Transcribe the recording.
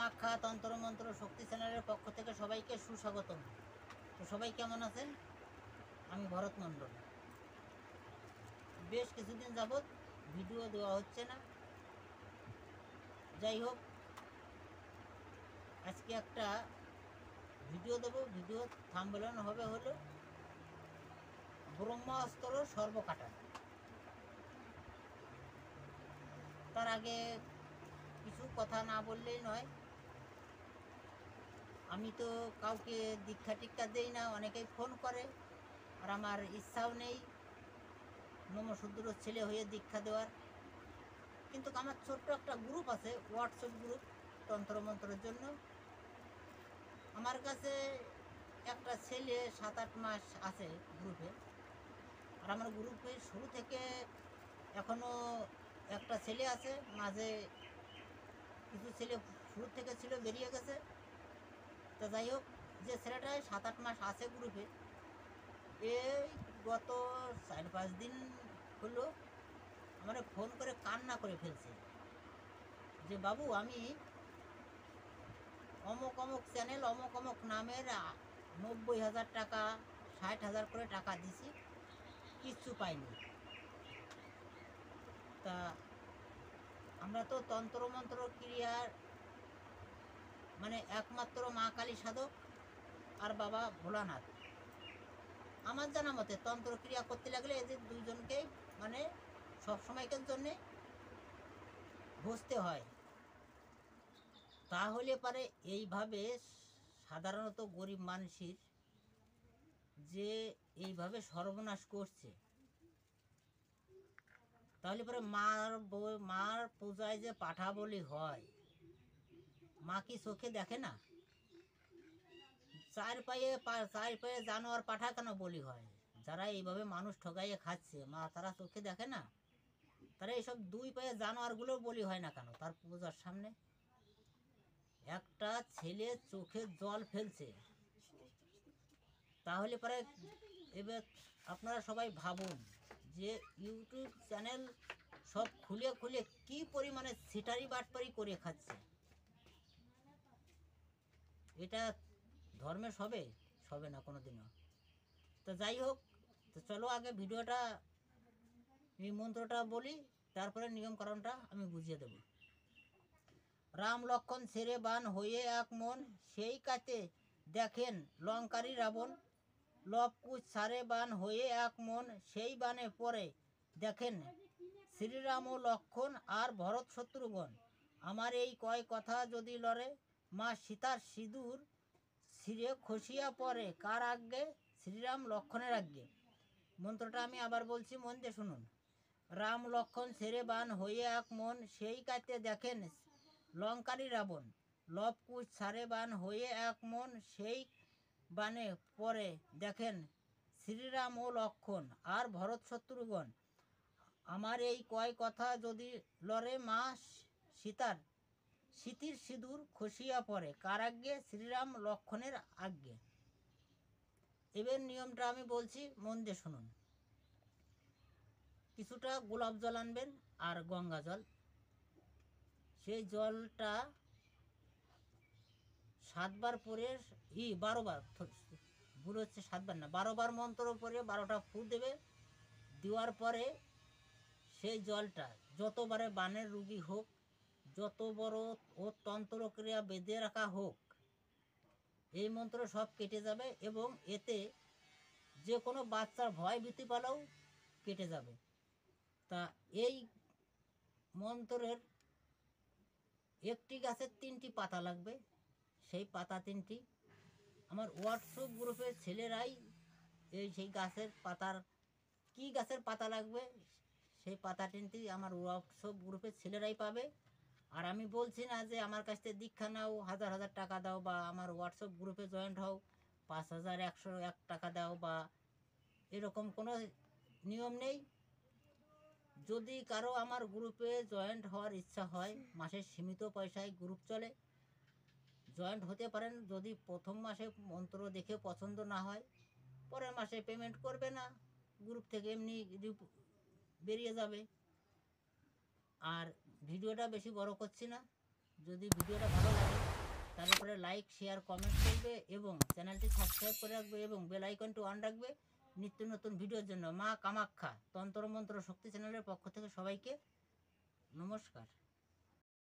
কামাখ্যা তন্ত্রমন্ত্র শক্তি চ্যানেলের পক্ষ থেকে সবাইকে সুস্বাগতম। তো সবাই কেমন আছেন? আমি ভরত মণ্ডল। বেশ কিছুদিন যাবৎ ভিডিও দেওয়া হচ্ছে না। যাই হোক, আজকে একটা ভিডিও দেবো। ভিডিও থাম্বনেল হবে হলো ব্রহ্মাস্ত্র সর্বকাটা। তার আগে কিছু কথা না বললেই নয়। আমি তো কাউকে দীক্ষা টিক্ষা দেই না, অনেকেই ফোন করে, আর আমার ইচ্ছাও নেই নমশূদ্র ছেলে হয়ে দীক্ষা দেওয়ার। কিন্তু আমার ছোট্ট একটা গ্রুপ আছে, হোয়াটসঅ্যাপ গ্রুপ তন্ত্রমন্ত্রের জন্য। আমার কাছে একটা ছেলে 7-8 মাস আছে গ্রুপে, আর আমার গ্রুপে শুরু থেকে এখনও একটা ছেলে আছে, মাঝে কিছু ছেলে শুরু থেকে ছিল, বেরিয়ে গেছে। তো যাই হোক, যে ছেলেটা 7-8 মাস আছে গ্রুপে, এই গত 4-5 দিন হলো আমার ফোন করে কান্না করে ফেলছে যে বাবু, আমি অমুক অমুক চ্যানেল অমুক অমুক নামের 90,000 টাকা 60,000 করে টাকা দিছি, কিচ্ছু পাইনি। তা আমরা তো তন্ত্রমন্ত্র ক্রিয়ার মানে একমাত্র মা কালী সাধক আর বাবা ভোলানাথ। আমার জানা মতে তন্ত্রক্রিয়া করতে লাগলে এদের দুইজনকেই মানে সবসময়কার জন্যে বসতে হয়। তাহলে পারে এইভাবে সাধারণত গরিব মানুষের যে এইভাবে সর্বনাশ করছে, তাহলে পরে মার পূজায় যে পাঠা বলি হয়, মা কি চোখে দেখে না? চার পায়ে জানোয়ার পাঠা কেন বলি হয়? যারা এইভাবে মানুষ ঠকাইয়ে খাচ্ছে, মা তারা চোখে দেখে না? তারা এইসব 2 পায়ে জানোয়ারগুলো বলি হয় না কেন তার পূজার সামনে? একটা ছেলে চোখে জল ফেলছে, তাহলে পরে এবার আপনারা সবাই ভাবুন যে ইউটিউব চ্যানেল সব খুলে খুলে কি পরিমাণে সিটারি বাটপারি করে খাচ্ছে। এটা ধর্মে সবে না কোনো দিনও। তো যাই হোক, তো চলো আগে ভিডিওটা এই মন্ত্রটা বলি, তারপরে নিয়মকানুনটা আমি বুঝিয়ে দেব। রাম লক্ষণ ছেড়ে বান হয়ে এক মন, সেই কাতে দেখেন লঙ্কারী রাবণ। লবকুশ ছাড়ে বান হয়ে এক মন, সেই বানে পরে দেখেন শ্রীরাম ও লক্ষণ আর ভরত শত্রুঘ্ন। আমার এই কয় কথা যদি লড়ে, মা সীতার সিঁদুর ছিঁড়ে খসিয়া পড়ে কার আজ্ঞে? শ্রীরাম লক্ষণের আজ্ঞে। মন্ত্রটা আমি আবার বলছি, মন দিয়ে শুনুন। রাম লক্ষণ ছেড়ে বান হয়ে এক মন, সেই কাতে দেখেন লঙ্কারী রাবণ। লবকুশ ছাড়ে বান হয়ে এক মন, সেই বানে পরে দেখেন শ্রীরাম ও লক্ষণ আর ভরত শত্রুঘ্ন। আমার এই কয় কথা যদি লড়ে, মা সীতার সীতির সিঁদুর খসিয়া পড়ে কার আজ্ঞে? শ্রীরাম লক্ষণের আজ্ঞে। এবার নিয়মটা আমি বলছি, মন দিয়ে শুনুন। কিছুটা গোলাপ জল আনবেন আর গঙ্গা জল। সেই জলটা 7 বার পরে 12 বার, ভুল হচ্ছে, 7 বার না, 12 বার মন্ত্র পরে 12টা ফু দেবে। দেওয়ার পরে সেই জলটা যতবারে বানের রুগী হোক, যত বড় ও তন্ত্রক্রিয়া বেঁধে রাখা হোক, এই মন্ত্র সব কেটে যাবে এবং এতে যে কোনো বাচ্চার ভয় ভীতি পালাও কেটে যাবে। তা এই মন্ত্রের একটি গাছের 3টি পাতা লাগবে। সেই পাতা 3টি আমার হোয়াটসঅ্যাপ গ্রুপের ছেলেরাই সেই গাছের পাতার, কি গাছের পাতা লাগবে সেই পাতা 3টি আমার হোয়াটসঅ্যাপ গ্রুপের ছেলেরাই পাবে। আর আমি বলছি না যে আমার কাছ থেকে দীক্ষা নাও, 1000 টাকা দাও, বা আমার হোয়াটসঅ্যাপ গ্রুপে জয়েন্ট হও 5,101 টাকা দাও, বা এরকম কোনো নিয়ম নেই। যদি কারো আমার গ্রুপে জয়েন্ট হওয়ার ইচ্ছা হয়, মাসের সীমিত পয়সায় গ্রুপ চলে, জয়েন্ট হতে পারেন। যদি প্রথম মাসে মন্ত্র দেখে পছন্দ না হয়, পরের মাসে পেমেন্ট করবে না, গ্রুপ থেকে এমনি বেরিয়ে যাবে। আর ভিডিওটা বেশি বড় করছি না। যদি ভিডিওটা ভালো লাগে তার উপরে লাইক শেয়ার কমেন্ট করবে এবং চ্যানেলটি সাবস্ক্রাইব করে রাখবে এবং বেল আইকনটি অন রাখবে নিত্য নতুন ভিডিওর জন্য। মা কামাখ্যা তন্ত্র মন্ত্র শক্তি চ্যানেলের পক্ষ থেকে সবাইকে নমস্কার।